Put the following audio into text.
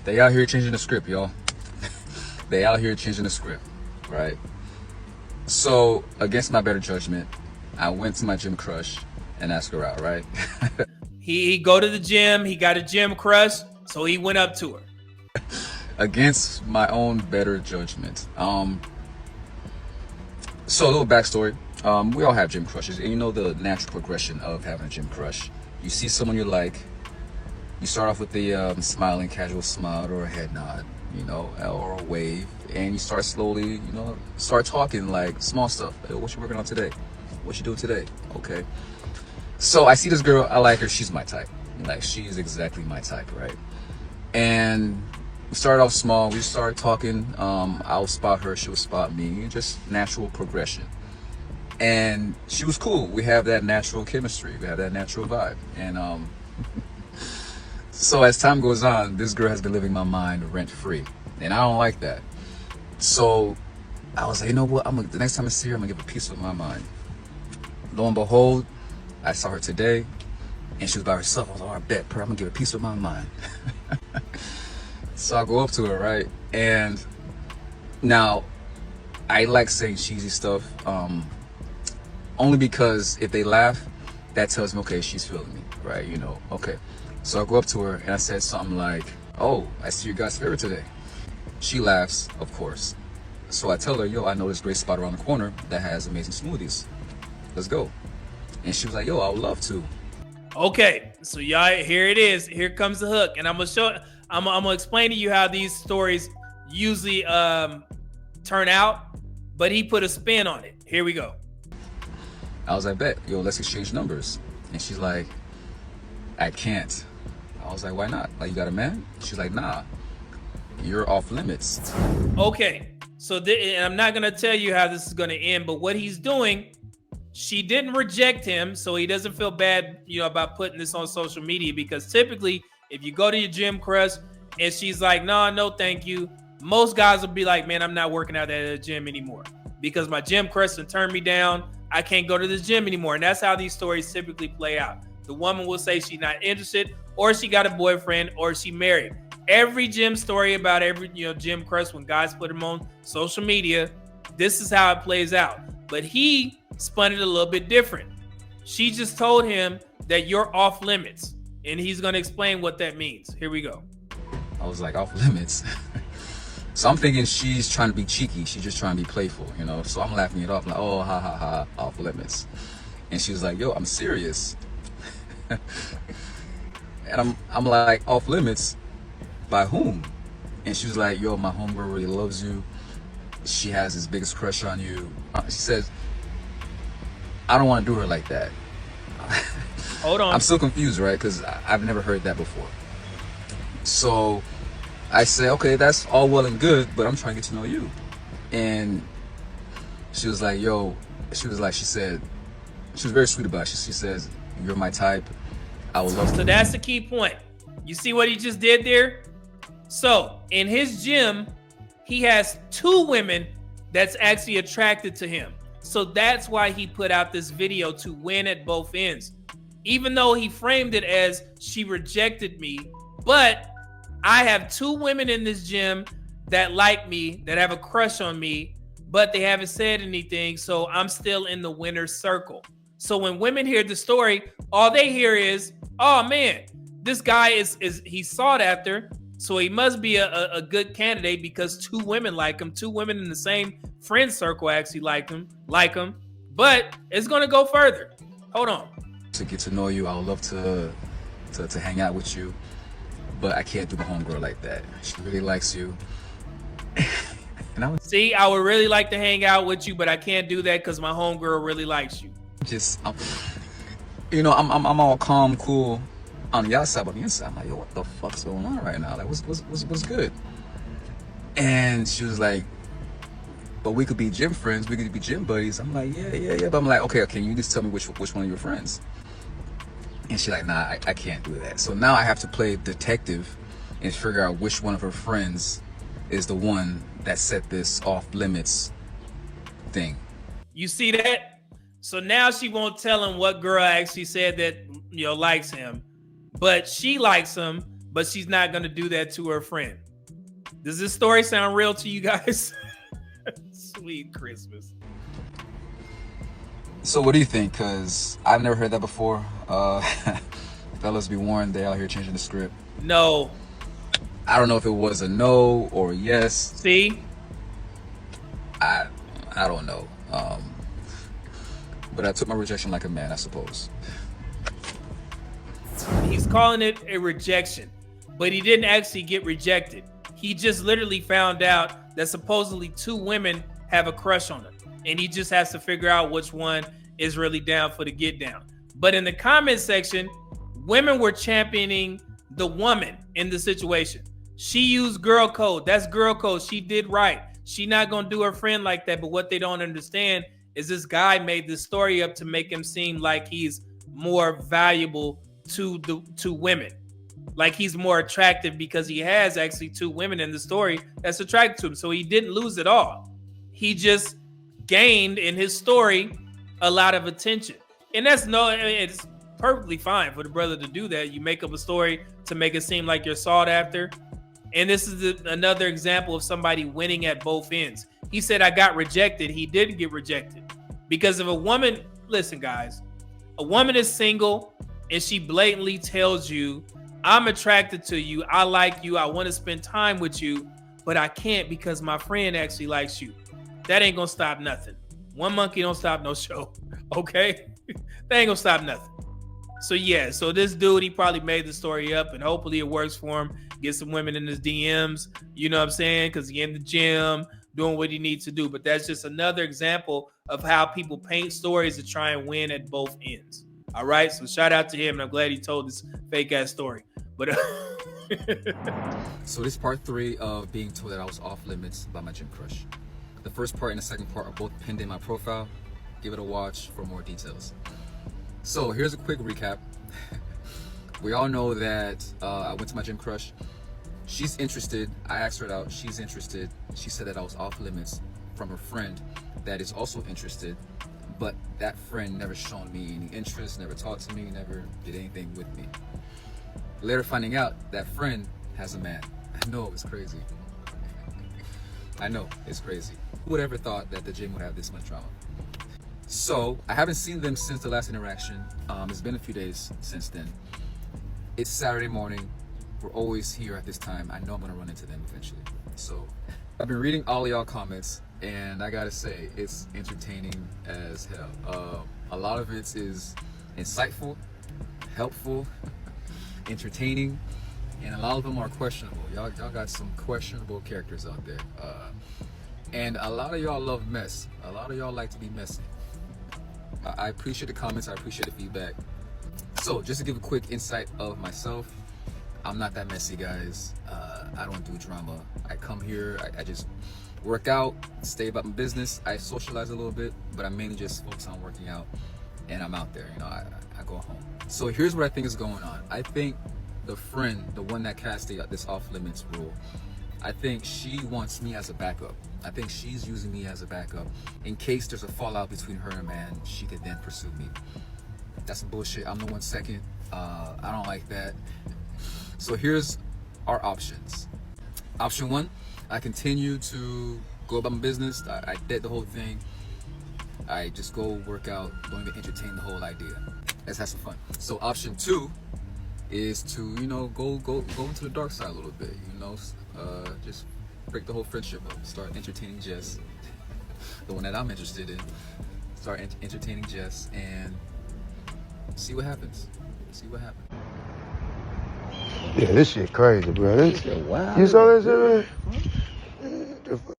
They out here changing the script, y'all. They out here changing the script, right? So, against my better judgment, I went to my gym crush and asked her out, right? he go to the gym, he got a gym crush, so he went up to her. Against my own better judgment. So a little backstory. We all have gym crushes, and you know the natural progression of having a gym crush. You see someone you like, you start off with the smiling, casual smile or a head nod, you know, or a wave, and you start slowly, you know, start talking like small stuff. Hey, what you working on today? What you doing today? Okay. So I see this girl, I like her, she's my type. Like, she's exactly my type, right? And we started off small, we started talking, I'll spot her, she would spot me, just natural progression. And she was cool. We have that natural chemistry, we have that natural vibe. And so as time goes on, this girl has been living my mind rent free, and I don't like that. So I was like, you know what, the next time I see her, I'm gonna give her a piece of my mind. Lo and behold, I saw her today, and she was by herself. I was like, oh, I bet, I'm gonna give her a piece of my mind. So I go up to her, right? And now I like saying cheesy stuff, only because if they laugh, that tells me, okay, she's feeling me, right? You know, okay. So I go up to her and I said something like, oh, I see you guys' favorite today. She laughs, of course. So I tell her, yo, I know this great spot around the corner that has amazing smoothies. Let's go. And she was like, yo, I would love to. Okay, so y'all, here it is. Here comes the hook, and I'm gonna explain to you how these stories usually turn out, but he put a spin on it. Here we go. I was like, bet, yo, let's exchange numbers. And she's like, I can't. I was like, why not? Like, you got a man? She's like, nah, you're off limits. Okay, so and I'm not gonna tell you how this is gonna end, but what he's doing, she didn't reject him, so he doesn't feel bad, you know, about putting this on social media, because typically if you go to your gym crush and she's like, no, thank you, most guys will be like, man, I'm not working out at the gym anymore because my gym crush done turned me down. I can't go to the gym anymore. And that's how these stories typically play out. The woman will say she's not interested, or she got a boyfriend, or she married. Every gym story about every, you know, gym crush, when guys put them on social media, this is how it plays out. But he spun it a little bit different. She just told him that you're off limits, and he's going to explain what that means. Here we go. I was like, off limits? So I'm thinking she's trying to be cheeky. She's just trying to be playful, you know? So I'm laughing it off, like, oh, ha, ha, ha, off limits. And she was like, yo, I'm serious. And I'm like, off limits? By whom? And she was like, yo, my homegirl really loves you. She has his biggest crush on you. She says, I don't want to do her like that. Hold on. I'm still confused, right? Because I've never heard that before. So I say, okay, that's all well and good, but I'm trying to get to know you. And she was like, yo, she said, she was very sweet about it. She says, you're my type. I would love to. So that's the key point. You see what he just did there? So in his gym, he has 2 women that's actually attracted to him. So that's why he put out this video, to win at both ends. Even though he framed it as she rejected me, but I have 2 women in this gym that like me, that have a crush on me, but they haven't said anything. So I'm still in the winner's circle. So when women hear the story, all they hear is, oh man, this guy is he's sought after. So he must be a good candidate because 2 women like him. 2 women in the same friend circle actually like him. But it's gonna go further. Hold on. To get to know you, I would love to hang out with you, but I can't do my homegirl like that. She really likes you. And I would really like to hang out with you, but I can't do that because my homegirl really likes you. I'm all calm, cool on the outside, but on the inside, I'm like, yo, what the fuck's going on right now? Like, what's good? And she was like, but we could be gym friends, we could be gym buddies. I'm like, yeah. But I'm like, okay, can you just tell me which one of your friends? And she's like, nah, I can't do that. So now I have to play detective and figure out which one of her friends is the one that set this off limits thing. You see that? So now she won't tell him what girl actually said that, you know, likes him, but she likes him. but she's not going to do that to her friend. Does this story sound real to you guys? Sweet Christmas. So what do you think? Because I've never heard that before. Fellas, be warned, they out here changing the script. No. I don't know if it was a no or yes. See? I don't know. But I took my rejection like a man, I suppose. He's calling it a rejection, but he didn't actually get rejected. He just literally found out that supposedly 2 women have a crush on him, and he just has to figure out which one is really down for the get down. But in the comment section, women were championing the woman in the situation. She used girl code. That's girl code. She did right. She not gonna do her friend like that. But what they don't understand is this guy made this story up to make him seem like he's more valuable to women, like he's more attractive because he has actually 2 women in the story that's attracted to him. So he didn't lose at all. He just gained in his story a lot of attention, and it's perfectly fine for the brother to do that. You make up a story to make it seem like you're sought after. And this is another example of somebody winning at both ends. He said, I got rejected. He didn't get rejected. Because if a woman, listen, guys, a woman is single and she blatantly tells you, I'm attracted to you, I like you, I want to spend time with you, but I can't because my friend actually likes you. That ain't gonna stop nothing. One monkey don't stop no show, okay? That ain't gonna stop nothing. So yeah, so this dude, he probably made the story up, and hopefully it works for him. Get some women in his DMs, you know what I'm saying? Because he in the gym, doing what he needs to do. But that's just another example of how people paint stories to try and win at both ends. All right, so shout out to him, and I'm glad he told this fake ass story. But So this is part 3 of being told that I was off limits by my gym crush. The first part and the second part are both pinned in my profile. Give it a watch for more details. So here's a quick recap. We all know that I went to my gym crush. She's interested. I asked her out. She's interested. She said that I was off limits from her friend that is also interested, but that friend never shown me any interest, never talked to me, never did anything with me. Later finding out that friend has a man. I know, it's crazy. I know, it's crazy. Who would ever thought that the gym would have this much drama? So I haven't seen them since the last interaction. It's been a few days since then. It's Saturday morning. We're always here at this time. I know I'm gonna run into them eventually. So I've been reading all of y'all comments, and I gotta say, it's entertaining as hell. A lot of it is insightful, helpful, entertaining, and a lot of them are questionable. Y'all got some questionable characters out there. And a lot of y'all love mess. A lot of y'all like to be messy. I appreciate the comments, I appreciate the feedback. So just to give a quick insight of myself, I'm not that messy, guys. I don't do drama. I come here, I just work out, stay about my business. I socialize a little bit, but I mainly just focus on working out, and I'm out there, you know, I go home. So here's what I think is going on. I think the friend, the one that cast this off limits rule, I think she wants me as a backup. I think she's using me as a backup in case there's a fallout between her and a man. She could then pursue me. That's some bullshit. I'm the 1 second. I don't like that. So here's our options. Option 1, I continue to go about my business. I dead the whole thing. I just go work out, don't even entertain the whole idea. Let's have some fun. So option 2 is to, you know, go into the dark side a little bit, you know, just break the whole friendship up, start entertaining Jess, the one that I'm interested in, start entertaining Jess, and see what happens. See what happens. Yeah, this shit crazy, bro. This, you saw that shit, man?